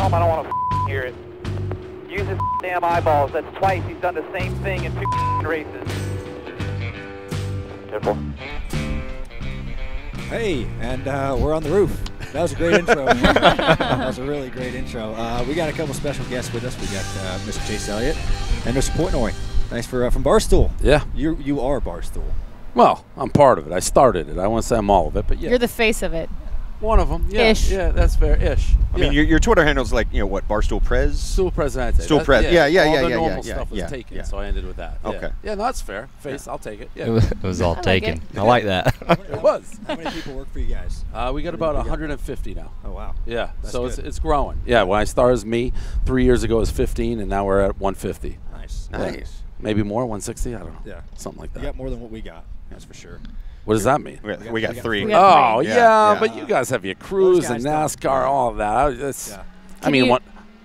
home. I don't want to hear it. Use his damn eyeballs. That's twice. He's done the same thing in 2 races. Careful. Hey, and we're on the roof. That was a great intro. That was a really great intro. We got a couple special guests with us. We got Mr. Chase Elliott and Mr. Portnoy. Thanks for from Barstool. Yeah. You are Barstool. Well, I'm part of it. I started it. I won't say I'm all of it, but yeah. You're the face of it. One of them. Yeah. Ish. Yeah, that's fair. Ish. I mean, your Twitter handle is like, you know, what, Barstool Prez? Stool Presidente. Stool Prez. Yeah. All the normal stuff was taken, yeah. so I ended with that. Okay. Yeah, no, that's fair. Face, I'll take it. Yeah. It was all taken. I like that. It was. How many people work for you guys? We got about 150 now. Oh, wow. Yeah, That's so good. it's growing. Yeah, when I started as me 3 years ago, it was 15, and now we're at 150. Nice. Yeah. Maybe more, 160? I don't know. Yeah. Something like that. You got more than what we got. That's for sure. What does that mean? We got 3. We got Oh, three. yeah, Yeah. but you guys have your cruise and Those guys NASCAR, all of that. I mean, what?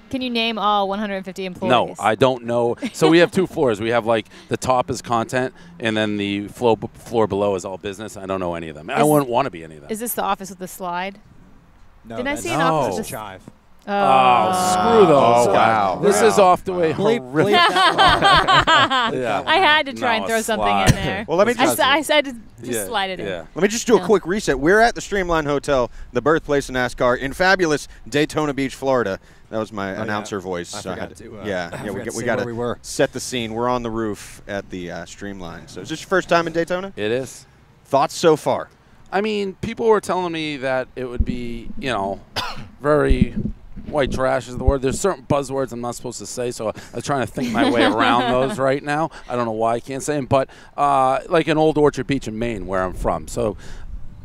Can you name all 150 employees? No, I don't know. So we have 2 floors. We have like the top is content, and then the floor below is all business. I don't know any of them. I wouldn't want to be any of them. Is this the office with the slide? No, Didn't I that's see an No. office with that's the Chive. Oh, screw those. Oh, wow. This is off the way horrific. Yeah. I had to try and No, throw a something slide. in there. Well, let me just I said just Yeah, slide it in. Yeah. Let me just do a Yeah. quick reset. We're at the Streamline Hotel, the birthplace of NASCAR, in fabulous Daytona Beach, Florida. That was my announcer voice. I So forgot had to, yeah, I we forgot to say got where we were. to set the scene. We're on the roof at the Streamline. So is this your first time in Daytona? It is. Thoughts so far? I mean, people were telling me that it would be, you know, very white trash is the word. There's certain buzzwords I'm not supposed to say, so I was trying to think my way around those right now. I don't know why I can't say them, but like an old Orchard Beach in Maine, where I'm from. So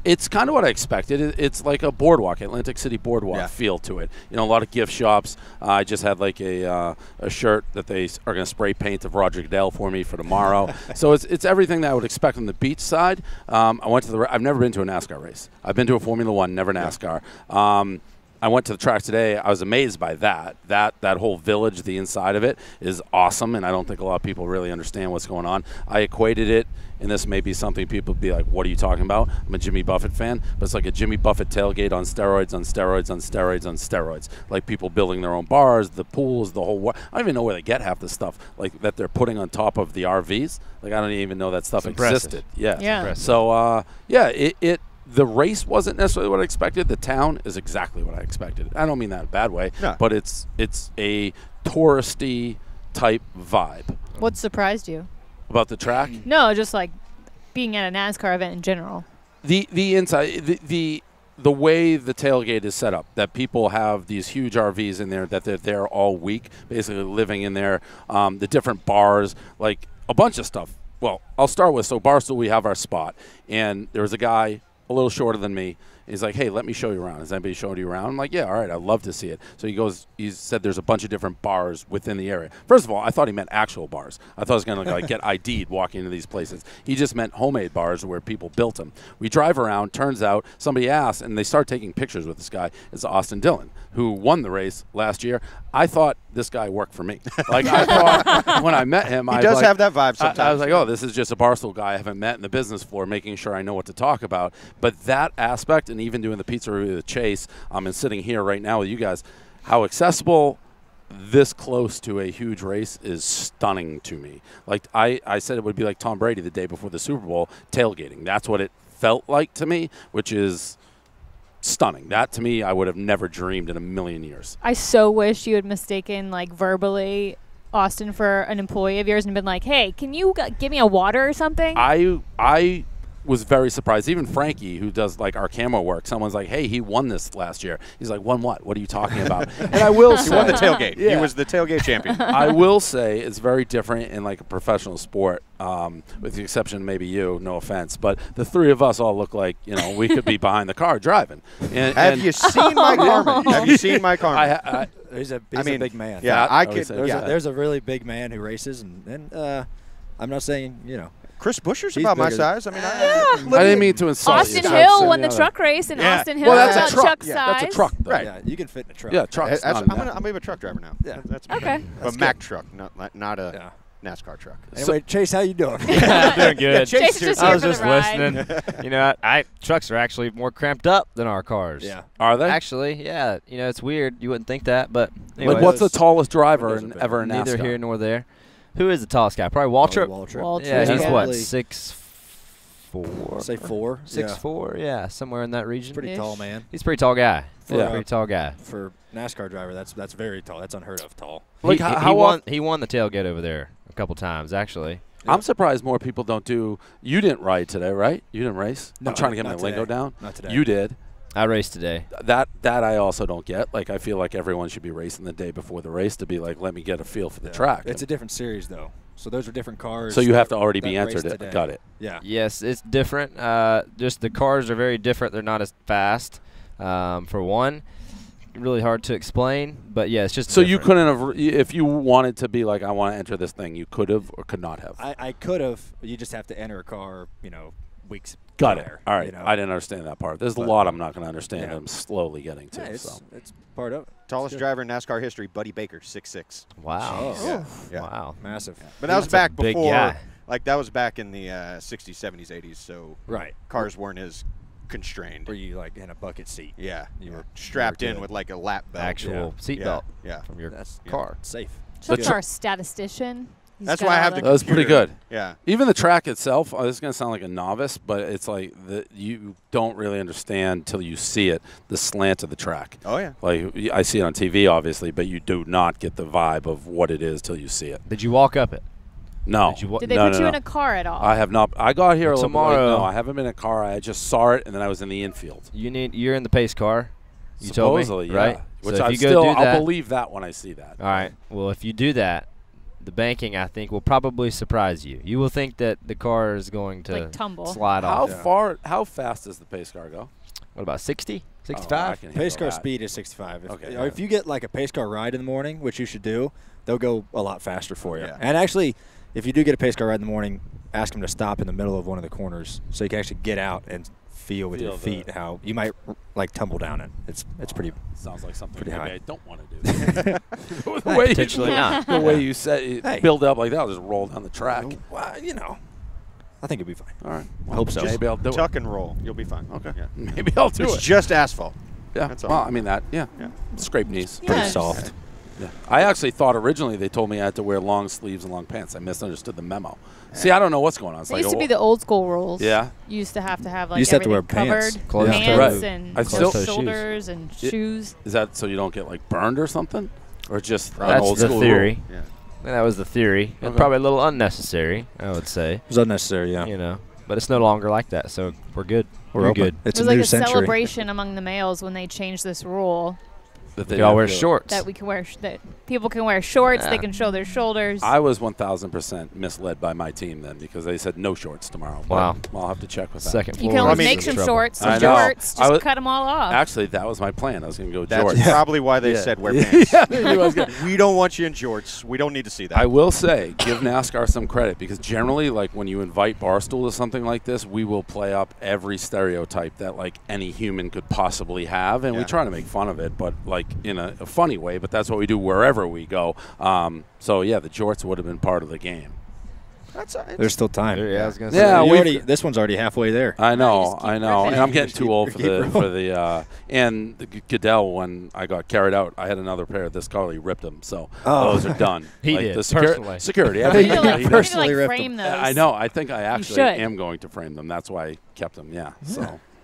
it's kind of what I expected. It's like a boardwalk, Atlantic City boardwalk feel to it. You know, a lot of gift shops. I just had like a shirt that they are going to spray paint of Roger Goodell for me for tomorrow. So it's everything that I would expect on the beach side. I went to I've never been to a NASCAR race. I've been to a Formula One, never NASCAR. I went to the track today. I was amazed by that. That whole village, the inside of it, is awesome, and I don't think a lot of people really understand what's going on. I equated it, and this may be something people would be like, what are you talking about? I'm a Jimmy Buffett fan, but it's like a Jimmy Buffett tailgate on steroids, on steroids, on steroids, on steroids. Like people building their own bars, the pools, the whole I don't even know where they get half the stuff like that they're putting on top of the RVs. Like I don't even know that stuff existed. Yeah. Yeah. So, the race wasn't necessarily what I expected. The town is exactly what I expected. I don't mean that in a bad way, but it's a touristy type vibe. What surprised you? About the track? No, just like being at a NASCAR event in general. The inside, the way the tailgate is set up, that people have these huge RVs in there, that they're there all week, basically living in there, the different bars, like a bunch of stuff. Well, I'll start with, so Barstool, we have our spot, and there was a guy a little shorter than me. He's like, hey, let me show you around. Has anybody showed you around? I'm like, yeah, all right, I'd love to see it. So he said there's a bunch of different bars within the area. First of all, I thought he meant actual bars. I thought I was going to like get ID'd walking into these places. He just meant homemade bars where people built them. We drive around. Turns out somebody asked, and they start taking pictures with this guy. It's Austin Dillon, who won the race last year. I thought this guy worked for me. Like I thought when I met him, he does have that vibe sometimes. I was like, oh, this is just a Barstool guy I haven't met in the business floor, making sure I know what to talk about. But that aspect, and even doing the pizza review with Chase, and sitting here right now with you guys, how accessible this close to a huge race is stunning to me. Like I said, it would be like Tom Brady the day before the Super Bowl tailgating. That's what it felt like to me, which is stunning. That to me, I would have never dreamed in a million years. I so wish you had mistaken, like, verbally Austin for an employee of yours and been like, hey, can you give me a water or something? I was very surprised. Even Frankie, who does like our camera work, someone's like, hey, he won this last year. He's like, won what? What are you talking about? And I will say, he won the tailgate. Yeah. He was the tailgate champion. I will say it's very different in like a professional sport, with the exception of maybe you, no offense. But the three of us all look like, you know, we could be behind the car driving. Have you seen my Carmen? Have you seen my Carmen? He's a big man. Yeah, I could. There's a really big man who races, and I'm not saying, you know. Chris Buescher's about my size. I mean, I didn't mean to insult Austin you. Hill won the truck race, and Austin Hill well, is that's about a truck. Chuck's Yeah, size. that's a truck, though. Right. Yeah, you can fit in a truck. Yeah, trucks. I'm going to be a truck driver now. Yeah. That's okay. a Mack truck, not a NASCAR truck. Anyway, Chase, how you doing? I'm doing good. Yeah, Chase Chase is here I here was for the just ride. listening. You know, trucks are actually more cramped up than our cars. Yeah. Are they? Actually, yeah. You know, it's weird. You wouldn't think that, but Like, anyways, what's the tallest driver windows are big. ever in neither NASCAR? here nor there. Who is the tallest guy? Probably Waltrip. Waltrip. Yeah, he's yeah. what, Probably 6'4"? Say 4. 6'4", yeah, somewhere in that region. Pretty tall, man. He's a pretty tall guy. Yeah. Pretty tall guy. For NASCAR driver, that's very tall. That's unheard of tall. Like, he, how he won the tailgate over there a couple times, actually. I'm surprised more people don't do. You didn't ride today, right? You didn't race. No, I'm trying to get my not lingo today. down. Not today. You did. I raced today. That I also don't get. Like, I feel like everyone should be racing the day before the race to be like, let me get a feel for the track. It's a different series, though. So those are different cars. So you have to that- already that be race entered. today. Got it. Yeah. Yes, it's different. Just the cars are very different. They're not as fast. For one, really hard to explain. But yeah, it's just So you different. couldn't have, if you wanted to be like, I want to enter this thing, you could have or could not have. I could have. You just have to enter a car, weeks Got it. prior, All right. you know. I didn't understand that part. There's a But- lot I'm not going to understand. Yeah. I'm slowly getting to. Yeah, So. it's part of it. Tallest good. driver in NASCAR history, Buddy Baker, 6'6". Wow. Jeez. Yeah. Yeah. Wow. Massive. But that was That's a back big before, guy. like that was back in the 60s, 70s, 80s. So Right. cars weren't as constrained. Were you like in a bucket seat? Yeah, You were strapped in good. with like a lap belt. Actual Yeah. seatbelt Yeah. from your That's car. safe. Chuck's tr- our statistician. He's That's got why I all have the That was pretty computer. good. Yeah. Even the track itself, this is going to sound like a novice, but it's like you don't really understand till you see it, the slant of the track. Oh yeah. Like, I see it on TV, obviously, but you do not get the vibe of what it is till you see it. Did you walk up it? No. Did you wa- Did they No, put no, you no. in a car at all? I have not. I got here a little bit late. Tomorrow- No, I haven't been in a car. I just saw it, and then I was in the infield. You're in the pace car. You told me, Supposedly, right? yeah. So Which if I you go still, do that, I'll believe that when I see that. all right. Well, if you do that, the banking, I think, will probably surprise you. You will think that the car is going to Like tumble. slide How off. how fast does the pace car go? What about 60? Oh, I 65? can Pace handle car that. speed is 65. Okay, If you get like a pace car ride in the morning, which you should do, they'll go a lot faster for you. Yeah. And actually, if you do get a pace car ride in the morning, ask them to stop in the middle of one of the corners so you can actually get out and feel with Feel your feet how you might like tumble down it. It's pretty. Sounds like something Pretty maybe high. I don't want to do. the Hey, way potentially not. The way you said it, Hey. build up like that, I'll just roll down the track. Well, I think it'll be fine. All right. I hope so. Maybe I'll do Tuck and roll. You'll be fine. it. Okay. Yeah. Maybe I'll do It's it. just asphalt. Yeah. That's all. Well, I mean that. Yeah. Yeah. Scrape knees. Yeah, Pretty just- soft. Yeah. I actually thought originally they told me I had to wear long sleeves and long pants. I misunderstood the memo. See, I don't know what's going on. It's It like used to be the old school rules. Yeah. You used to have like used to have to wear everything pants. covered, Closed toe. pants Right. and I still- closed Shoes. shoulders and shoes. Is that so you don't get like burned or something, or just an That's old the school theory. Yeah. And that was the theory. And Okay. probably a little unnecessary, I would say. It was unnecessary, yeah. You know, but it's no longer like that, so we're good. We're We're open. good. It's It was a like new a century. celebration among the males when they changed this rule That They all wear didn't do it. shorts. that we can wear that people can wear shorts. They Yeah. can show their shoulders. I was 1,000% misled by my team then because they said no shorts tomorrow. But Wow. I'll have to check with that. Second you floor. can always I mean- make some Trouble. shorts, some I know. shorts. I Just was- cut them all off. Actually, that was my plan. I was going to go That's jorts. probably why they Yeah. said wear pants. Yeah, they knew I was gonna- We don't want you in jorts. We don't need to see that. I will say, give NASCAR some credit because generally, like when you invite Barstool to something like this, we will play up every stereotype that like any human could possibly have, and we Yeah. try to make fun of it, but like in a funny way. But that's what we do wherever we go. So yeah, the jorts would have been part of the game. That's There's still time. Yeah, I was going to Yeah, You we've- already, this one's already halfway there. I know, just keep I know, ripping. and I'm getting Just too keep- old for keep the rolling. and the Goodell. When I got carried out, I had another pair of this color. He ripped them, so Oh. those are done. He like did, the personally. security. You every need to, year like, he you does. need to, like, Personally ripped frame those. I know. I think I actually should. am going to frame them. That's why I kept them. Yeah.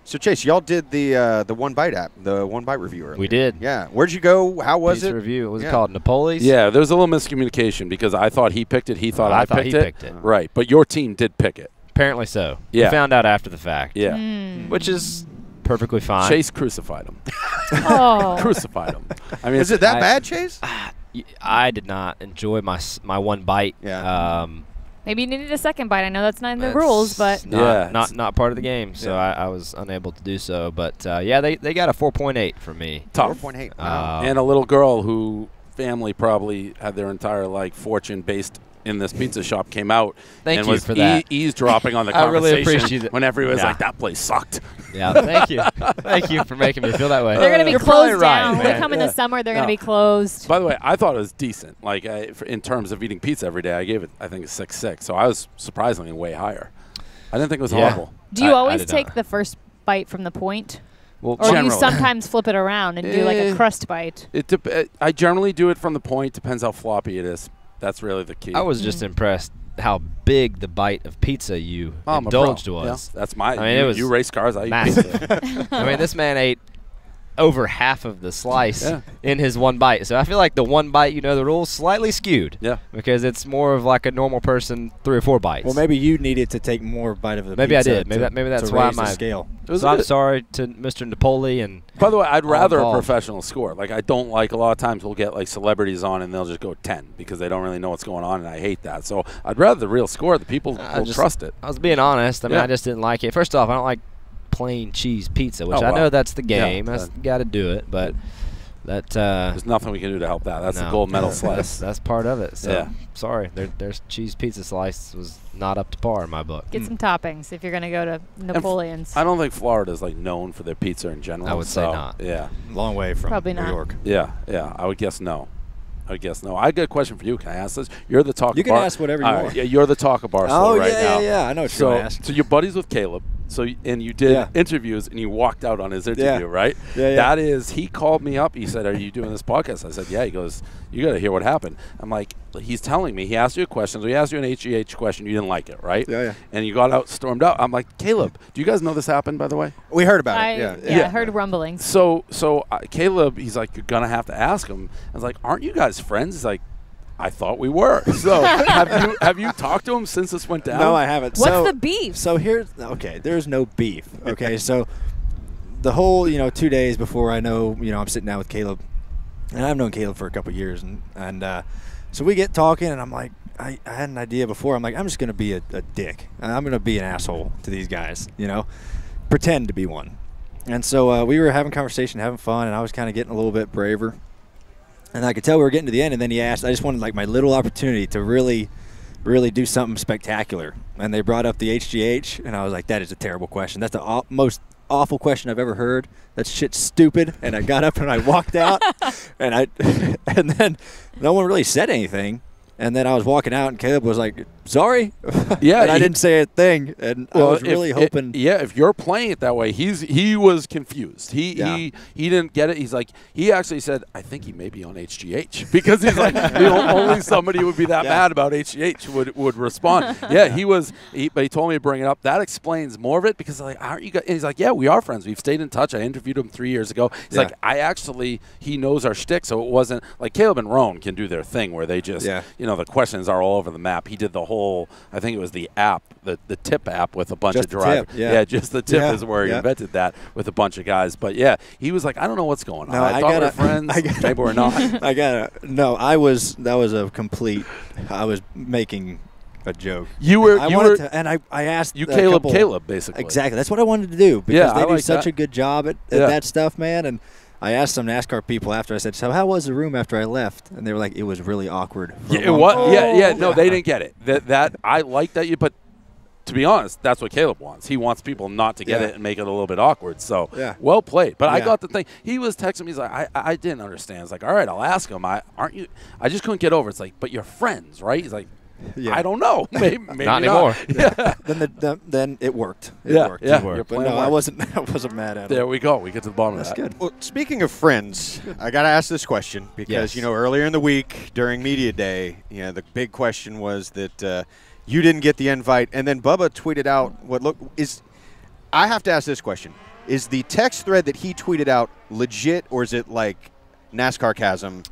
So Chase, y'all did the One Bite app, the One Bite review earlier. We did. Yeah. Where'd you go? How was Piece it? review. What was Yeah. it called? Napoli's? Yeah, there was a little miscommunication because I thought he picked it. He thought I I thought picked he it. picked it. Right, but your team did pick it. Apparently so. Yeah. We found out after the fact. Yeah. Mm. Which is perfectly fine. Chase crucified him. Oh. Crucified him. I mean, Is it that I- bad, Chase? I did not enjoy my one bite. Yeah. Maybe you needed a second bite. I know that's not in the That's rules, but Yeah, not part of the game, so Yeah. I was unable to do so. But yeah, they got a 4.8 from me. tough. 4.8. Wow. And a little girl who family probably had their entire like fortune based in this pizza shop came out Thank and you was for that. eavesdropping on the I really conversation appreciate it. when everyone was Yeah. like, that place sucked. Yeah, thank you. Thank you for making me feel that way. They're going to be You're closed probably down. right, They man. come in the summer, they're going to be closed. By the way, I thought it was decent. Like in terms of eating pizza every day, I gave it, I think, a 6.6. So I was surprisingly way higher. I didn't think it was horrible. Do you I always did take not. the first bite from the point? Well, Or do you generally. sometimes flip it around and do like a crust bite? I generally do it from the point. Depends how floppy it is. That's really the key. I was just impressed how big the bite of pizza you I'm a pro. indulged was. Yeah, that's my. I mean, it was you race cars. I eat massive. pizza. I mean, this man ate over half of the slice Yeah. in his one bite. So I feel like the one bite, you know, the rule's slightly skewed. Yeah. Because it's more of like a normal person 3 or 4 bites. Well, maybe you needed to take more bite of the Maybe I pizza did. Maybe that's to why raise the my scale. So I'm sorry to Mr. Napoli and. By the way, I'd rather a involved. professional score. Like, I don't like a lot of times we'll get like celebrities on and they'll just go 10 because they don't really know what's going on, and I hate that. So I'd rather the real score. The people will trust it. I was being honest. I mean, Yeah. I just didn't like it. First off, I don't like plain cheese pizza, which Oh, I well. know that's the Yeah, game. You got to do it, but that There's nothing we can do to help that. That's no. the gold medal slice. That's part of it. So Yeah. sorry, their cheese pizza slice was not up to par in my book. Get some toppings if you're going to go to Napoleon's. I don't think Florida's like known for their pizza in general. I would say not. Yeah. Long way from Probably New not. York. Yeah. I would guess no. I got a question for you. Can I ask this? You're the talk. You can ask whatever you All right, want. Yeah, you're the talk of Barstool right now. I know what So, you're going to ask. so you're buddies with Caleb. So and you did Yeah. interviews and you walked out on his interview, right? Yeah, yeah. That is, he called me up. He said, "Are you doing this podcast?" I said, "Yeah." He goes, "You got to hear what happened." I'm like, he's telling me he asked you a question. So he asked you an HGH question. You didn't like it, right? Yeah, yeah. And you got out, stormed out. I'm like, Caleb, do you guys know this happened, by the way? We heard about I it. Yeah. heard rumblings. So Caleb, he's like, you're gonna have to ask him. I was like, aren't you guys friends? He's like, I thought we were. So have you talked to him since this went down? No, I haven't. What's So- the beef? So here's there's no beef. Okay, so the whole 2 days before I know I'm sitting down with Caleb, and I've known Caleb for a couple years, and so we get talking, and I'm like, I had an idea before. I'm like, I'm just gonna be a dick. I'm gonna be an asshole to these guys, pretend to be one. And so we were having conversation, having fun, and I was kind of getting a little bit braver. And I could tell we were getting to the end, and then he asked, I just wanted like my little opportunity to really do something spectacular. And they brought up the HGH, and I was like, that is a terrible question. That's the most awful question I've ever heard. That shit's stupid. And I got up and I walked out, and then no one really said anything. And then I was walking out, and Caleb was like, sorry. Yeah, and I didn't say a thing. And I was really hoping. If you're playing it that way, he was confused. He didn't get it. He's like, he actually said, I think he may be on HGH, because he's like, only somebody would be that mad about HGH would respond. Yeah, but he told me to bring it up. That explains more of it, because like, aren't you guys? And he's like, yeah, we are friends. We've stayed in touch. I interviewed him 3 years ago. He's like, he knows our shtick, so it wasn't like Caleb and Roan can do their thing where they just, the questions are all over the map. He did the whole, I think it was the app, the tip app with a bunch Just of the drivers. tip, yeah. Just the tip is where he invented that with a bunch of guys. But yeah, he was like, I don't know what's going on. No, I thought we were friends. Maybe we're not. That was a complete, I was making a joke. I asked Caleb, basically. Exactly. That's what I wanted to do, because they do such that. a good job at that stuff, man. And I asked some NASCAR people after. I said, so how was the room after I left? And they were like, it was really awkward. Yeah, it was. No, they didn't get it. That I like that but to be honest, that's what Caleb wants. He wants people not to get it and make it a little bit awkward. So well played. But I got the thing. He was texting me. He's like, I didn't understand. It's like, all right, I'll ask him. Aren't you? I just couldn't get over it. It's like, but you're friends, right? He's like, I don't know. Maybe not anymore. Yeah. Then it worked. It worked. But no, I wasn't mad at it. There we go. We get to the bottom of that. That's good. Well, speaking of friends, I got to ask this question because, earlier in the week during Media Day, the big question was that you didn't get the invite. And then Bubba tweeted out I have to ask this question. Is the text thread that he tweeted out legit, or is it like NASCAR Chasm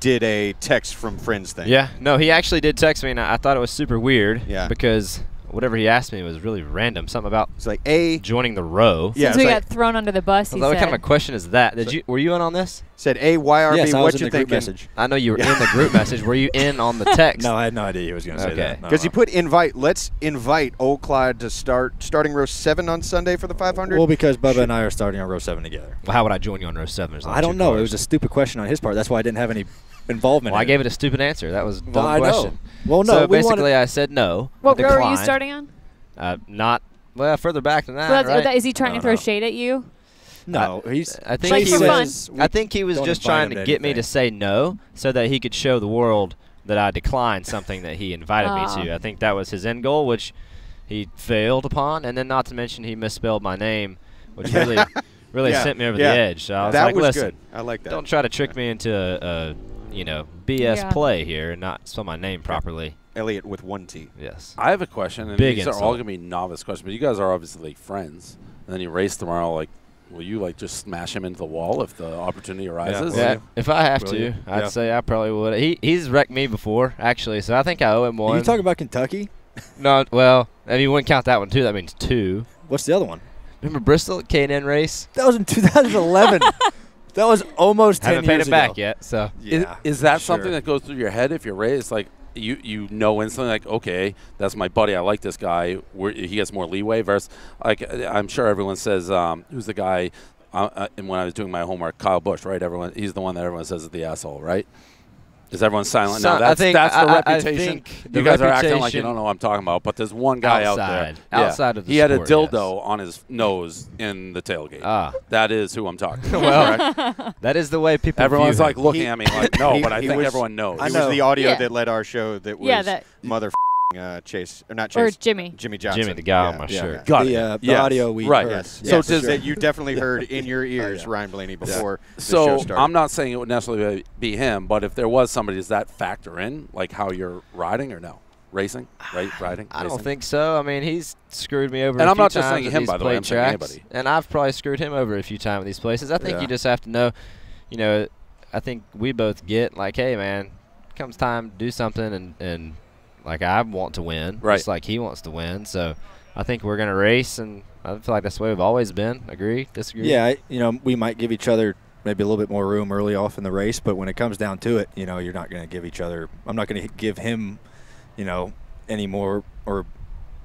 did a text from friends thing? Yeah. No, he actually did text me, and I thought it was super weird because whatever he asked me was really random. Something about it's like joining the row. Since we got thrown under the bus, he said. What kind of a question is that? Were you in on this? Said YRB, yes, I was what in you the thinking? group message. I know you were in the group message. Were you in on the text? No, I had no idea he was going to say that. Because he put invite. Let's invite Old Clyde to starting row 7 on Sunday for the 500. Well, because Bubba and I are starting on row 7 together. Well, how would I join you on row 7? I don't know. It was a stupid question on his part. That's why I didn't have any involvement. Well, I gave it a stupid answer. That was a dumb I question. know. Well, no. So basically, I said no. What row are you starting on? Not Well, further back than that, So right? is he trying to throw shade at you? No, he's. I think Like he for fun. was. I think he was just trying to get me to say no, so that he could show the world that I declined something that he invited me to. I think that was his end goal, which he failed upon, and then not to mention he misspelled my name, which really sent me over the edge. So I was like, listen, good. I like that. Don't try to trick me into a BS play here and not spell my name properly. Elliott with 1 T. Yes. I have a question, and Big these are insult. all going to be novice questions, but you guys are obviously friends. And then you race tomorrow, like, will you, like, just smash him into the wall if the opportunity arises? Yeah, if I have Will to, you? I'd say I probably would. He's wrecked me before, actually, so I think I owe him one. Are you talking about Kentucky? No, well, if you wouldn't count that one, too, that means 2. What's the other one? Remember Bristol at K&N race? That was in 2011. That was almost 10 Haven't paid years it back ago. yet, so. Is that sure. something that goes through your head if you're raised? Like, you know instantly, like, okay, that's my buddy. I like this guy. He gets more leeway versus, like, I'm sure everyone says, who's the guy, and when I was doing my homework, Kyle Busch, right? He's the one that everyone says is the asshole, right? Is everyone silent? So No, that's the reputation. I think the you guys are acting like you reputation don't know what I'm talking about, but there's one guy out there. Outside of the He had a sport, dildo on his nose in the tailgate. That is who I'm talking about. Well, that is the way people Everyone's view like him. looking at me like, no, but I he think was- everyone knows. It was the audio Yeah. that led our show that was mother Chase, or not Or Chase. Jimmy. Jimmy Johnson. Jimmy, the guy on my shirt. Got the, it. the Yes. audio we Right. heard. Yes. So Yes, does- that you definitely heard in your ears, Ryan Blaney, before the show So started. I'm not saying it would necessarily be him, but if there was somebody, does that factor in, like how you're riding or no? Racing? Riding? I don't Racing? think so. I mean, he's screwed me over And a I'm few not just times saying at him, these by the way. plate I'm saying tracks, anybody. and I've probably screwed him over a few times at these places. I think you just have to know, I think we both get, like, hey, man, comes time to do something, and like, I want to win, right? Just like he wants to win. So I think we're going to race, and I feel like that's the way we've always been. Agree? Disagree? Yeah, we might give each other maybe a little bit more room early off in the race, but when it comes down to it, you're not going to give each other – I'm not going to give him, any more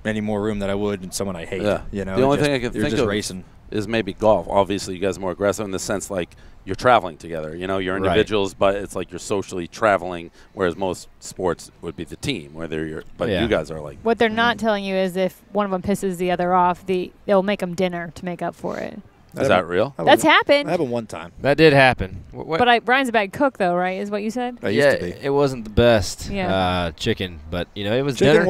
room than I would in someone I hate. Yeah. The only thing I can you're think just of racing. is maybe golf. Obviously, you guys are more aggressive in the sense, like, you're traveling together. You're individuals, but it's like you're socially traveling, whereas most sports would be the team, you guys are like. What they're not telling you is if one of them pisses the other off, they'll make them dinner to make up for it. Is that real? That's happened. That happened one time. That did happen. But Brian's a bad cook, though, right? Is what you said? I used to be. It wasn't the best chicken, but it was dinner.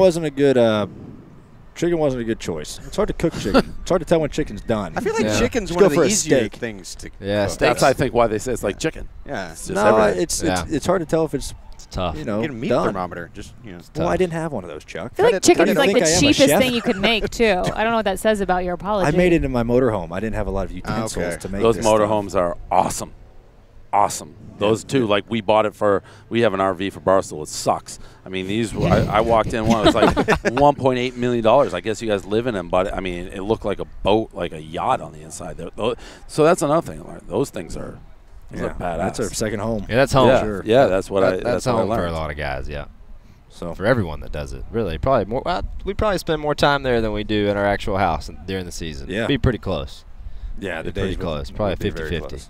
Chicken wasn't a good choice. It's hard to cook chicken. It's hard to tell when chicken's done. I feel like chicken's Just one go of the for a easier steak. things to steaks. That's, I think, why they say it's like chicken. Yeah. It's just No, everything. it's hard to tell if it's tough. Get a meat done. thermometer. Just Well, I didn't have one of those, Chuck. I feel like chicken is like the I am a cheapest chef? thing you could make, too. I don't know what that says about your apology. I made it in my motorhome. I didn't have a lot of utensils to make those this stuff. motorhomes are awesome. Those two, like, we bought it we have an RV for Barstool. It sucks. I mean, I walked in one, it was like $1.8 million. I guess you guys live in them, but I mean, it looked like a boat, like a yacht on the inside. So that's another thing. Those things are badass. That's our second home. Yeah, that's home. Yeah, Sure. yeah, that's what that's what I home for a learned. lot of guys. Yeah. So for everyone that does it, really, probably more. Well, we probably spend more time there than we do in our actual house during the season. Yeah. Be pretty close. Yeah, Be pretty close. Probably 50-50.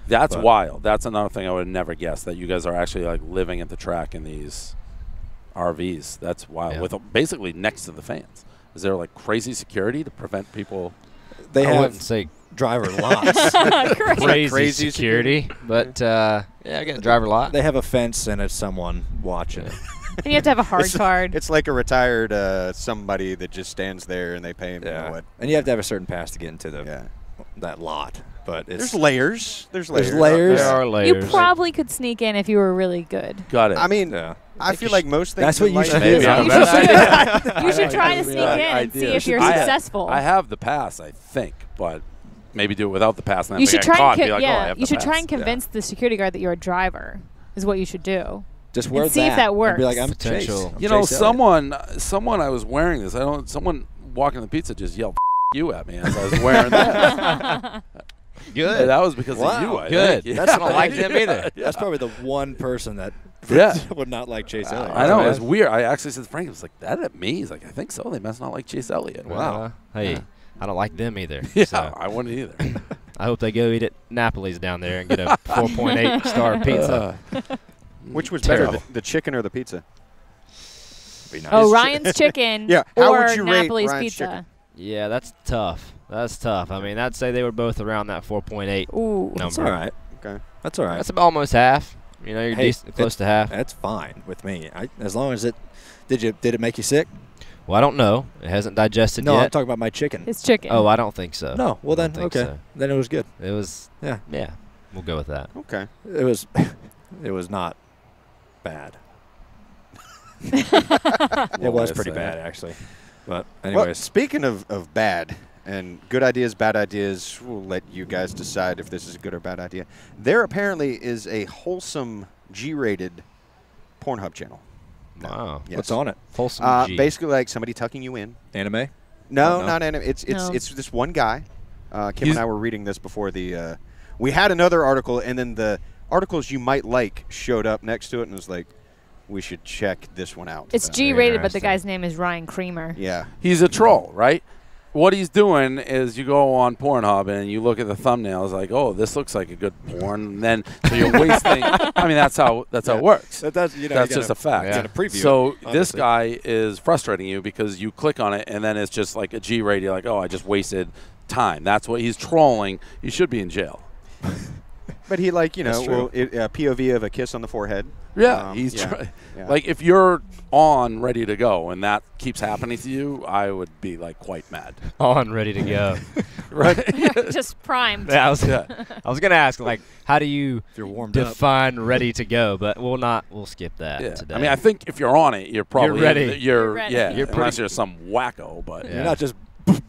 That's wild. That's another thing I would have never guessed, that you guys are actually like living at the track in these RVs. That's wild. Yeah. With basically next to the fans. Is there like crazy security to prevent people? They I have wouldn't say driver lots. crazy security, but I got a driver lot. They have a fence and it's someone watching. And you have to have a hard card. It's like a retired somebody that just stands there and they pay him. And you have to have a certain pass to get into that lot. But there's layers. There's layers. There are layers. You probably could sneak in if you were really good. Got it. I mean, I feel like most things. That's what in you life- should Maybe do. I'm You should try to sneak in and see if you're successful. I have the pass, I think, but maybe do it without the pass and then You if I should get try caught, and be like, oh, I have you the should pass. try and convince the security guard that you're a driver. Is what you should do. Just wear see if that works. Be like, I'm Potential. Chase. I'm You know, Chase Elliott. someone I was wearing this. Someone walking the pizza just yelled you at me as I was wearing that. Good. Yeah, that was because of you. I Good. think. That's not like them either. That's probably the one person that would not like Chase Elliott. I know, it was weird. I actually said to Frank, I was like, that at me? He's like, I think so. They must not like Chase Elliott. Wow. Hey, I don't like them either. Yeah, so I wouldn't either. I hope they go eat at Napoli's down there and get a 4.8 star pizza. Which was Terrible. better, the chicken or the pizza? Be nice. Oh, Ryan's chicken Yeah, how or would you rate Napoli's Ryan's pizza. chicken? Yeah, that's tough. That's tough. I mean, I'd say they were both around that 4.8 number. That's all right. Okay. That's all right. That's about almost half. You know, you're decent, close to half. That's fine with me. As long as it did it make you sick? Well, I don't know. It hasn't digested yet. No, I'm talking about my chicken. It's chicken. Oh, I don't think so. No. Well, then, okay. So. Then it was good. It was. Yeah. Yeah. We'll go with that. Okay. It was not bad. It was pretty bad, actually. But anyways. Well, speaking of bad and good ideas, bad ideas, we'll let you guys decide if this is a good or bad idea. There apparently is a wholesome G-rated Pornhub channel. Wow. Yes. What's on it? Wholesome G. Basically like somebody tucking you in. Anime? No, not anime. It's No. this one guy. Kim and I were reading this before the we had another article, and then the articles you might like showed up next to it, and it was like, we should check this one out. It's G-rated, but the Interesting. guy's name is Ryan Creamer. Yeah. He's a troll, right? What he's doing is you go on Pornhub and you look at the thumbnails like, oh, this looks like a good porn. And then so you're wasting. I mean, that's how it works. That's Just a fact. Yeah. Preview So it, this guy is frustrating you because you click on it and then it's just like a G-rated. You're like, oh, I just wasted time. That's what he's trolling. You should be in jail. But he That's true. POV of a kiss on the forehead. Yeah, yeah. Like if you're on ready to go and that keeps happening to you, I would be like quite mad. On, ready to go. Right? Just primed. Yeah, I was gonna ask, like, how do you If you're warmed up. define ready to go? But we'll skip that Yeah. today. I mean, I think if you're on it, you're probably ready. You're ready. Yeah, You're unless you're some wacko, but Yeah. You're not just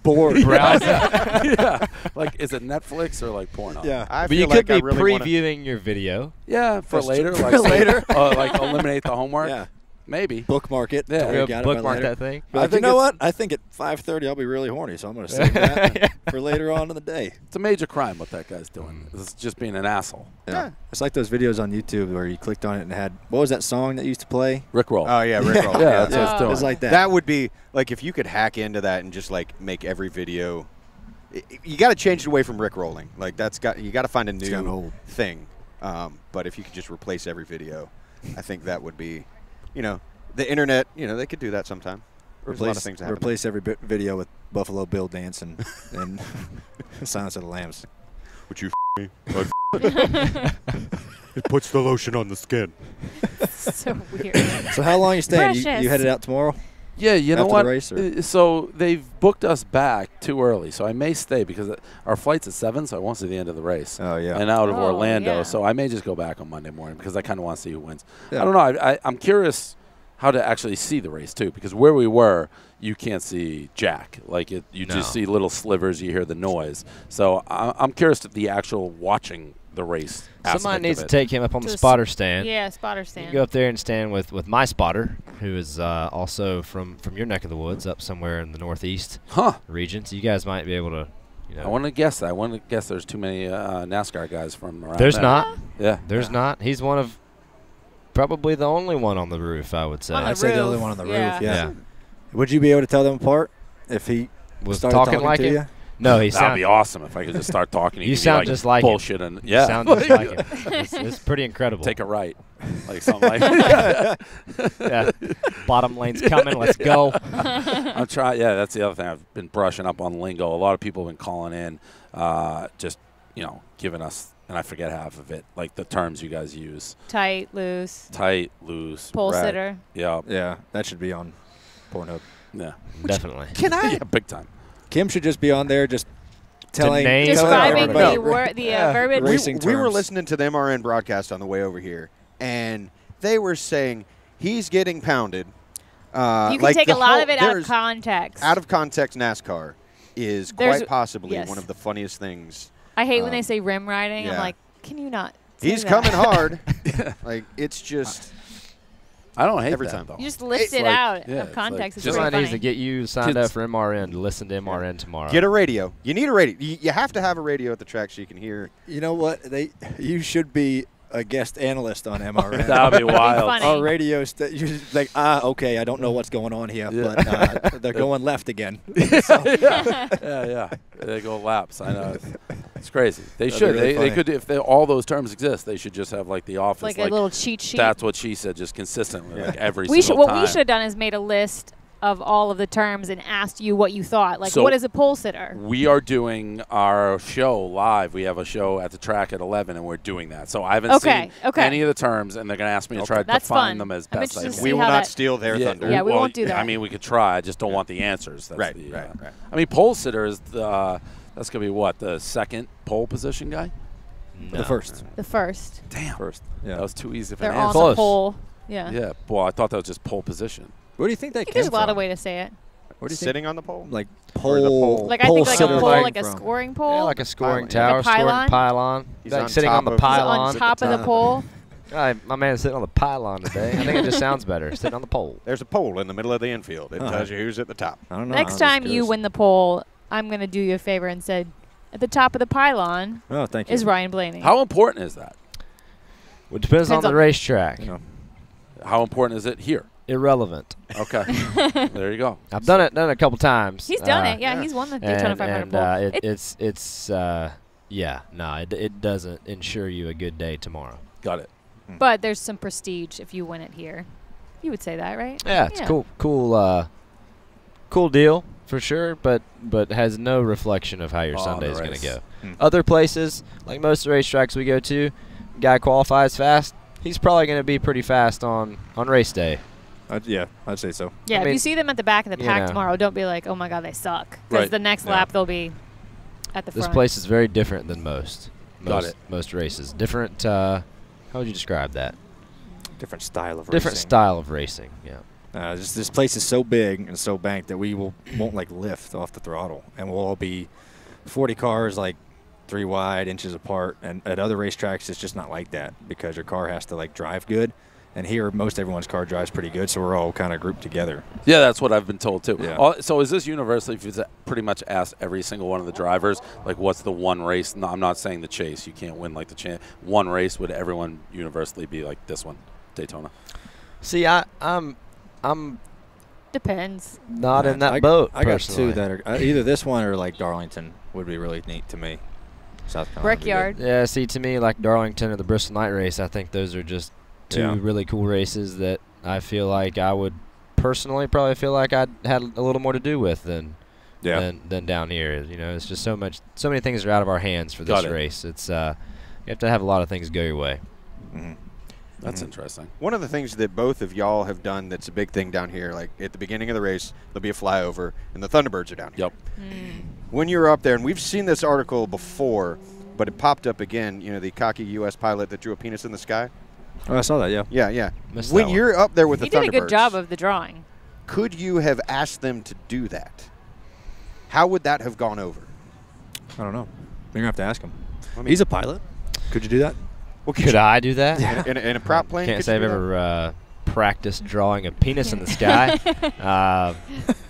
bored. yeah. Like, is it Netflix or like Pornhub? Yeah. I but you feel could like I be really wanna- previewing your video. Yeah, for That's later. true. Like, For later. like eliminate the homework. Yeah. Maybe. Bookmark it. Yeah. Don't We'll worry about it bookmark later. that thing. Be like, I think you know it's- what? I think at 5:30 I'll be really horny, so I'm going to save that for later on in the day. It's a major crime what that guy's doing. It's just being an asshole. Yeah. It's like those videos on YouTube where you clicked on it and had, what was that song that used to play? Rickroll. Oh, yeah, Rickroll. Yeah, that's what it's doing. It's like that. That would be, like, if you could hack into that and just, like, make every video. You got to change it away from Rickrolling. Like, you got to find a gotten new old. thing. But if you could just replace every video, I think that would be, the internet, they could do that sometime. There's a lot of things that happen. Replace every video with Buffalo Bill dance and Silence of the Lambs. Would you me? It puts the lotion on the skin. So weird. So how long are you staying? Precious. You headed out tomorrow? Yeah, you know After what? the race, or? So they've booked us back too early, so I may stay because our flight's at 7, so I won't see the end of the race. Oh, yeah. And out of Oh, Orlando, yeah. so I may just go back on Monday morning because I kind of want to see who wins. Yeah. I don't know. I'm curious how to actually see the race too, because where we were, you can't see jack. Like you just see little slivers. You hear the noise. So I'm curious to the actual watching the race. Somebody needs to it. take him up on the Just- spotter stand. Yeah, spotter You stand. can go up there and stand with my spotter, who is also from your neck of the woods, up somewhere in the northeast region. So you guys might be able to, I want to guess that. I want to guess there's too many NASCAR guys from around There's there. not. Yeah. There's not. He's one of probably the only one on the roof, I would say. On the I'd say the only roof. one on the Yeah. roof, yeah. Yeah. Would you be able to tell them apart if he Was started talking like to it? you? No, he That'd be awesome if I could just start talking. You sound just like him. bullshit and yeah, sound just like him. It's pretty incredible. Take a right, like something like that. Yeah. Bottom lane's coming. Let's go. I'm trying. Yeah, that's the other thing. I've been brushing up on lingo. A lot of people have been calling in, just giving us, and I forget half of it, like the terms you guys use. Tight, loose. Tight, loose, Pole rag. sitter. Yeah, Yeah, that should be on Pornhub. yeah. Definitely. Can I? Yeah, big time. Kim should just be on there just telling name Describing everybody. the word, the verbiage. Racing we were terms. listening to the MRN broadcast on the way over here, and they were saying he's getting pounded. You can like take the a lot whole- of it out of there's- context. Out of context, NASCAR is There's- quite possibly yes. one of the funniest things. I hate when they say rim riding. yeah. I'm like, can you not say He's that? coming hard. Like, it's just I don't hate every that, time. though. You just lift It's it like- out yeah, of it's context. like- It's just pretty Somebody needs funny. to get you signed Kids- up for MRN to listen to MRN tomorrow. Get a radio. You need a radio. You have to have a radio at the track so you can hear. You know what? You should be a guest analyst on MRN. That would be wild. funny. Our radio, you're just like, okay, I don't know what's going on here, Yeah. but they're going left again. yeah. They go laps. I know. It's crazy. They That'd should. be really They funny. could, if all those terms exist, they should just have like the office. like a little cheat sheet. That's what she said, just consistently, like every we should. single What time. we should have done is made a list of all of the terms and asked you what you thought. Like, So what is a pole sitter? We are doing our show live. We have a show at the track at 11, and we're doing that. So I haven't seen any of the terms, and they're going to ask me to try to define them as best I can. We will not steal their thunder. Yeah, we won't do that. I mean, we could try. I just don't want the answers. That's right. I mean, pole sitter is that's going to be what, the second pole position guy? No. The first. The first. Damn. First. Yeah. That was too easy of an They're answer. on the pole. Yeah. Yeah. Well, I thought that was just pole position. Where do you think that came there's a lot from? of ways to say it. What do you Sitting on the pole? Like pole. Like I think like a pole, like a scoring pole. Yeah, like a scoring Pylon. tower, Like a pylon? scoring pylon. He's Like on sitting top on the of- pylon. On top of the pole. My man's sitting on the pylon today. I think it just sounds better. Sitting on the pole. There's a pole in the middle of the infield. It tells you who's at the top. I don't know. Next time you win the pole, I'm going to do you a favor and say, at the top of the pylon is Ryan Blaney. How important is that? Well, it depends on the racetrack. You know. How important is it here? Irrelevant. Okay. There you go. I've done it a couple times. He's done it. Yeah, he's won the Daytona 500 pole. It doesn't ensure you a good day tomorrow. Got it. But there's some prestige if you win it here. You would say that, right? Yeah, it's cool deal for sure, but has no reflection of how your Sunday is going to go. Other places, like most of the racetracks we go to, guy qualifies fast. He's probably going to be pretty fast on race day. Yeah, I'd say so. Yeah, if you see them at the back of the pack tomorrow, don't be like, oh my God, they suck. Because the next lap they'll be at the front. This place is very different than most. Got it. Most races. Different, how would you describe that? Different style of racing. Different style of racing, yeah. This place is so big and so banked that we won't like lift off the throttle, and we'll all be 40 cars like 3 wide, inches apart. And at other racetracks, it's just not like that because your car has to like drive good. And here, most everyone's car drives pretty good, so we're all kind of grouped together. Yeah, that's what I've been told too. Yeah. So is this universally? If you pretty much ask every single one of the drivers, like, what's the one race? No, I'm not saying the chase. You can't win like the chase. One race, would everyone universally be like this one, Daytona? See, I'm Depends. not in that boat. I got personally. 2 that are either this one or like Darlington would be really neat to me. South Carolina. Brickyard. Yeah, see, to me, like Darlington or the Bristol Night Race, I think those are just 2 really cool races that I feel like I would personally probably feel like I'd had a little more to do with than down here. You know, it's just so many things are out of our hands for this race. It's you have to have a lot of things go your way. Mm-hmm. That's interesting. One of the things that both of y'all have done that's a big thing down here, like at the beginning of the race, there'll be a flyover, and the Thunderbirds are down here. Yep. When you're up there, and we've seen this article before, but it popped up again, you know, the cocky U.S. pilot that drew a penis in the sky. Oh, I saw that, yeah. Yeah. Missed When that you're up there with the Thunderbirds. He did a good job of the drawing. Could you have asked them to do that? How would that have gone over? I don't know. You're going to have to ask him. I mean, He's a pilot. Could you do that? Well, Could I do that? In a prop plane? Can't could say you I've do that? ever practiced drawing a penis in the sky.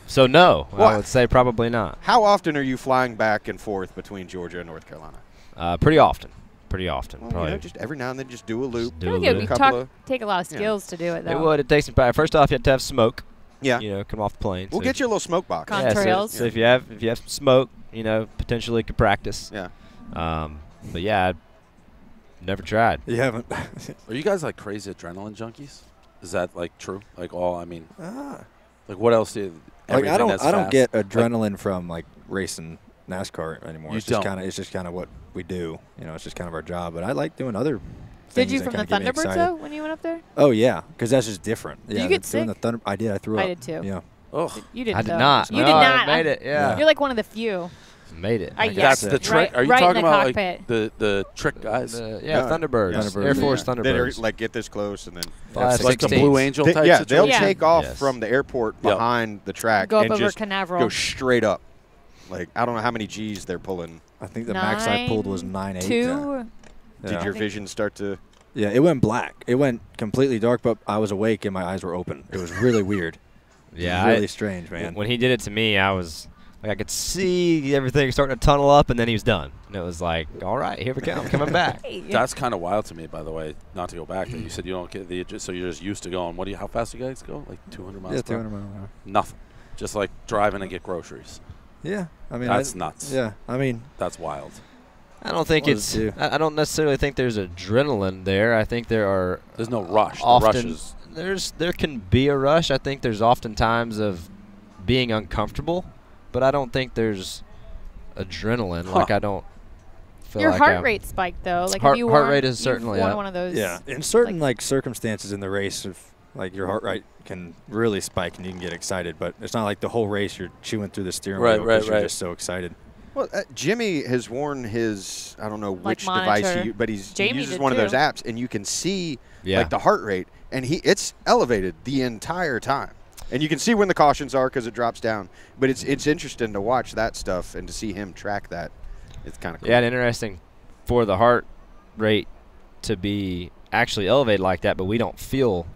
So no, I would say probably not. How often are you flying back and forth between Georgia and North Carolina? Pretty often. Pretty often. Well, probably. you know, just every now and then just do a loop. Do a It loop. would take a lot of skills to do it, though. It would. It takes some practice. First off, you have to have smoke. Yeah. You know, come off the plane. We'll get you a little smoke box. Contrails. So if you have some smoke, you know, potentially could practice. Yeah. But yeah, I've never tried. You haven't. Are you guys like crazy adrenaline junkies? Is that like true? Like like what else do you, Like I don't fast? get adrenaline from like racing NASCAR anymore. You It's just kind of what we do. You know, it's just kind of our job. But I like doing other things. Did you that from the kinda get me Thunderbirds, excited. though, when you went up there? Oh yeah, because that's just different. Yeah, you get doing sick? the I did. I threw up. I did too. Yeah. Oh, You didn't. I did though. not. You No, did I not. made it. Yeah. You're like one of the few. Made it. Yes. that's the trick. Are you Right in talking the about cockpit. like the trick guys? Thunderbirds. Thunderbirds, Air Force They're Thunderbirds. like get this close and then like the 16s. Blue Angel type yeah, situation? they'll take off Yes. from the airport behind the track Go up and over just Canaveral. go straight up. Like I don't know how many G's they're pulling. I think the max I pulled was 9.8. 2. Did your vision start to? Yeah, it went black. It went completely dark, but I was awake and my eyes were open. It was really weird. Yeah, It was really strange, man. When he did it to me, I was like, I could see everything starting to tunnel up, and then he was done. And it was like, all right, here we go, I'm coming back. That's kind of wild to me, by the way. Not to go back there. You said you don't get so you're just used to going. How fast do you guys go? Like 200 miles? Yeah, per hour? 200 miles an hour. Nothing. Just like driving to get groceries. Yeah, I mean That's nuts. Yeah, I mean That's wild. I don't think What it's. does it do? I don't necessarily think there's adrenaline there. I think there are. There's no rush. The Often rush is there can be a rush. I think there's often times of being uncomfortable, but I don't think there's adrenaline. Like I don't feel your like heart rate spiked though. Like heart, have you heart worn, rate is certainly worn up. one of those. Yeah, in certain like circumstances in the race, if like your heart rate can really spike and you can get excited, but it's not like the whole race you're chewing through the steering wheel because you're just so excited. Well, Jimmy has worn his, I don't know which monitor. device he uses, but he uses one too. of those apps, and you can see like the heart rate, and it's elevated the entire time. And you can see when the cautions are because it drops down. But it's interesting to watch that stuff and to see him track that. It's kind of cool. Yeah, and interesting for the heart rate to be actually elevated like that, but we don't feel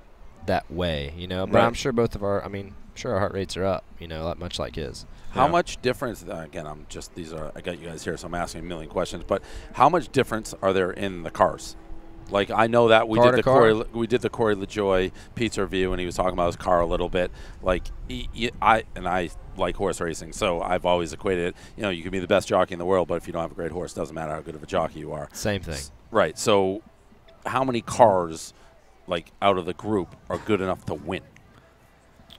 that way, you know. But I'm sure both of our, our heart rates are up, you know, much like his. How much difference, again, I got you guys here, so I'm asking a million questions, but how much difference are there in the cars? Like, I know that we did the Corey LaJoy pizza review, and he was talking about his car a little bit. Like, I like horse racing, so I've always equated it. You know, you can be the best jockey in the world, but if you don't have a great horse, it doesn't matter how good of a jockey you are. Same thing. Right. So, how many cars, like, out of the group are good enough to win?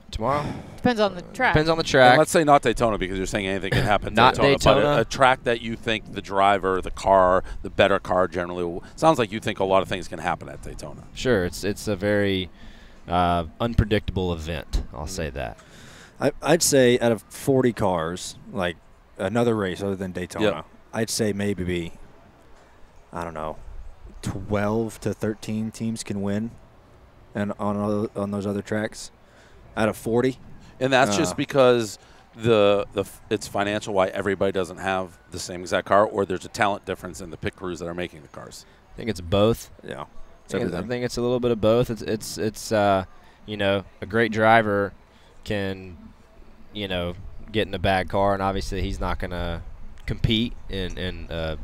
Tomorrow? Depends on the track. Depends on the track. And let's say not Daytona, because you're saying anything can happen. Not Daytona. But a track that you think the driver, the car, the better car generally sounds like you think a lot of things can happen at Daytona. Sure. It's a very unpredictable event. I'll say that. I'd say out of 40 cars, like another race other than Daytona, I'd say maybe, I don't know, 12 to 13 teams can win and on those other tracks. Out of 40, and that's just because it's financial. Why everybody doesn't have the same exact car, or there's a talent difference in the pit crews that are making the cars. I think it's both. Yeah, I think it's a little bit of both. It's you know, a great driver can, you know, get in a bad car, and obviously he's not going to compete in a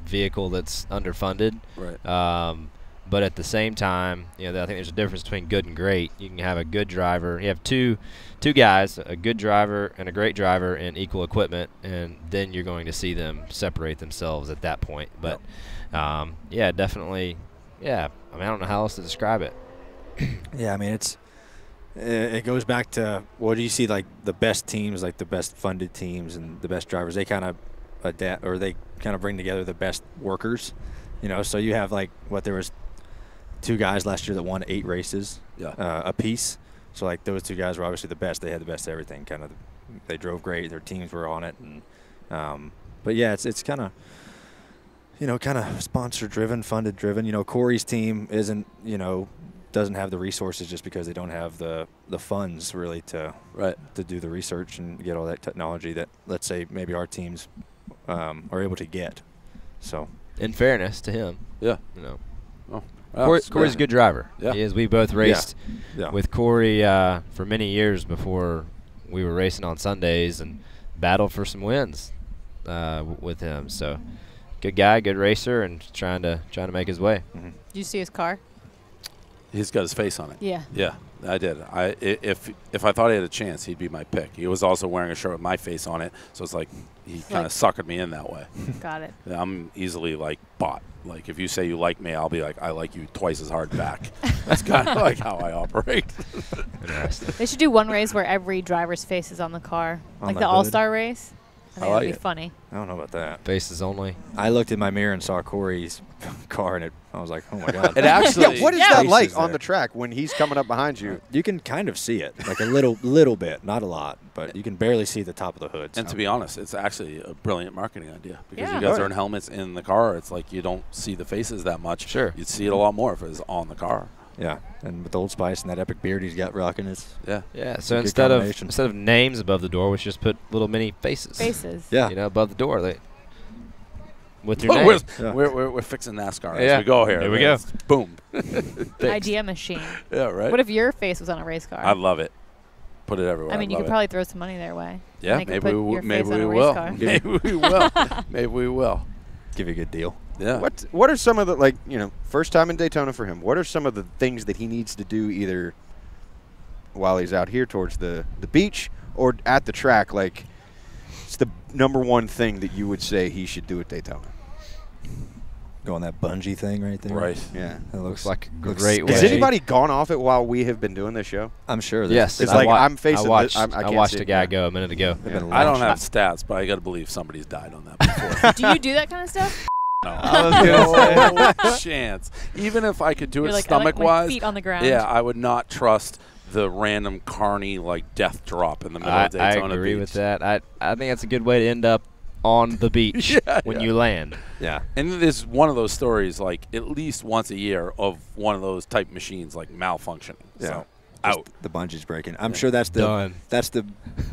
vehicle that's underfunded. Right. But at the same time, you know, I think there's a difference between good and great. You can have a good driver. You have two guys, a good driver and a great driver in equal equipment, and then you're going to see them separate themselves at that point. But, yeah, definitely, yeah. I mean, I don't know how else to describe it. Yeah, I mean, it goes back to what do you see, like the best teams, like the best funded teams and the best drivers, they kind of adapt, or they kind of bring together the best workers, you know. So you have like there was 2 guys last year that won 8 races a piece. So, like, those 2 guys were obviously the best. They had the best of everything. Kind of, they drove great. Their teams were on it. And, but, yeah, it's kind of, you know, kind of sponsor-driven, funded-driven. You know, Corey's team isn't, you know, doesn't have the resources just because they don't have the funds really to do the research and get all that technology that, let's say, maybe our teams are able to get. So, in fairness to him, you know. Oh. Corey's a good driver. Yeah. He is. We both raced with Corey for many years before we were racing on Sundays and battled for some wins with him. So, good guy, good racer, and trying to make his way. Did you see his car? He's got his face on it. Yeah. Yeah, I did. If I thought he had a chance, he'd be my pick. He was also wearing a shirt with my face on it, so it's like he kind of suckered me in that way. Got it. I'm easily like bought. Like if you say you like me, I'll be like I like you twice as hard back. That's kind of like how I operate. Interesting. They should do one race where every driver's face is on the car, like the hood. All-Star race. I think like that'd be it. funny. I don't know about that. Faces only. I looked in my mirror and saw Corey's car, and I was like, oh, my God. It actually. What is that like on the track when he's coming up behind you? You can kind of see it, like a little bit, not a lot, but you can barely see the top of the hood. And to be honest, it's actually a brilliant marketing idea because Yeah. you guys are in helmets in the car. It's like you don't see the faces that much. Sure. You'd see it a lot more if it was on the car. Yeah, and with Old Spice and that epic beard he's got rocking, Yeah. Yeah. So Good instead combination. of names above the door, we should just put little mini faces. Faces. Yeah. You know, above the door. With your Oh, name. we're fixing NASCAR as Yeah. we go here. There we go. Boom. Idea machine. Yeah, right. What if your face was on a race car? I love it. Put it everywhere. I mean, you love could it. probably throw some money their way. Yeah, They could maybe put we your maybe face on we a race will. car. Maybe we will. Maybe we will. Give you a good deal. Yeah. What are some of the, first time in Daytona for him, what are some of the things that he needs to do either while he's out here towards the beach or at the track? Like, it's the number one thing that you would say he should do at Daytona. go on that bungee thing right there. Right. Yeah. It Looks like a great scary. way. Has anybody gone off it while we have been doing this show? I'm sure. Yes. It's I like wa- I'm facing. I watched, I can't watched see a it. guy go a minute ago. They've been I don't launched. have stats, but I got to believe somebody's died on that before. Do you do that kind of stuff? No. I No chance. Even if I could do You're it like, I like my stomach-wise, feet on the ground. yeah, I would not trust the random carny like death drop in the middle of I Daytona agree Beach. with that. I think that's a good way to end up on the beach when you land. Yeah. And this is one of those stories, like at least once a year, of one of those type machines like malfunctioning. Yeah. So Just out. the bungee's breaking. I'm sure that's the Done. that's the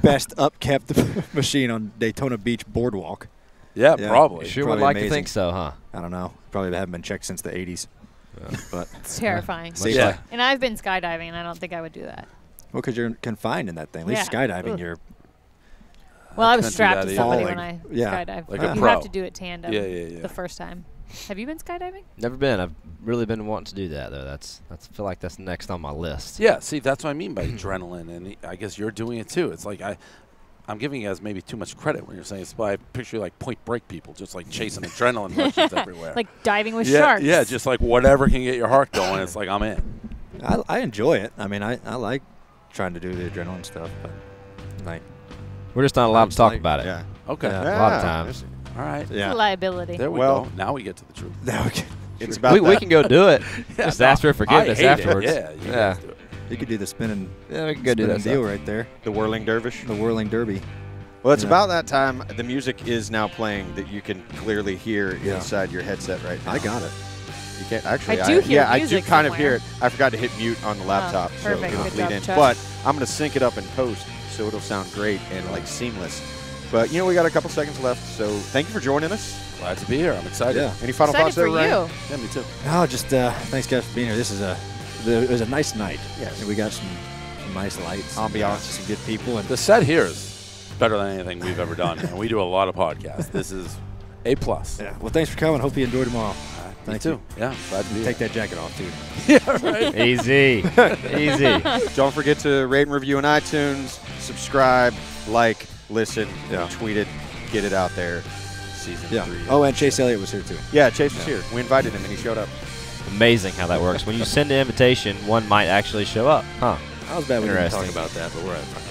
best upkept machine on Daytona Beach boardwalk. Yeah, Yeah. probably. Sure Probably would like amazing. to think so, huh? I don't know. Probably haven't been checked since the 80s. But It's terrifying. safe. Yeah. And I've been skydiving, and I don't think I would do that. Well, because you're confined in that thing. At least Yeah. skydiving, Ugh. you're Well, I was couldn't do strapped that to either. somebody Falling. when I Yeah. skydived. Like a you pro. have to do it tandem. Yeah. The first time. Have you been skydiving? Never been. I've really been wanting to do that though. That's I feel like that's next on my list. Yeah, see, that's what I mean by adrenaline, and I guess you're doing it too. It's like I'm giving you guys maybe too much credit when you're saying it's. But I picture like Point Break people just like chasing adrenaline rushes everywhere. Like diving with yeah, sharks. yeah, just like whatever can get your heart going. It's like I'm in. I enjoy it. I mean, I like trying to do the adrenaline stuff, but like We're just not allowed to Sounds talk like- about it. Yeah. Okay. Yeah. A lot of times. All right. It's a yeah. liability. There we Well- go. Now we get to the truth. It's about We that. can go do it. Just ask for I forgiveness hate afterwards. It. Yeah. You Yeah. guys do it. You could do the spinning. Yeah, we can go do spinning that deal stuff. right there. the whirling dervish. The whirling derby. Well, it's Yeah. about that time. The music is now playing that you can clearly hear Yeah. inside your headset right now. I got it. You can't actually. I do hear yeah, music I do kind of somewhere. hear it. I forgot to hit mute on the laptop, so perfect. it'll Good bleed job, in. Chuck. But I'm going to sync it up in post, so it'll sound great and like seamless. But we got a couple seconds left, so thank you for joining us. Glad to be here. I'm excited. Yeah. Any final Excited thoughts there, for Ryan? you. Yeah, me too. Oh, just thanks guys for being here. This is it was a nice night. Yes. And we got some nice lights, Ambiance. some good people, and The set here is better than anything we've ever done, and we do a lot of podcasts. This is A+. yeah. Well, thanks for coming. Hope you enjoy tomorrow. Me Thank too. you. Yeah, glad to be Take that jacket off too. Easy. Easy. Don't forget to rate and review on iTunes, subscribe, like, listen, Yeah. tweet it, get it out there. Season 3. Oh, and Chase Elliott was here too. Yeah, Chase was here. We invited him, and he showed up. Amazing how that works. When you send an invitation, one might actually show up. Huh. I was bad we didn't talk Interesting. about that, but we're out of time.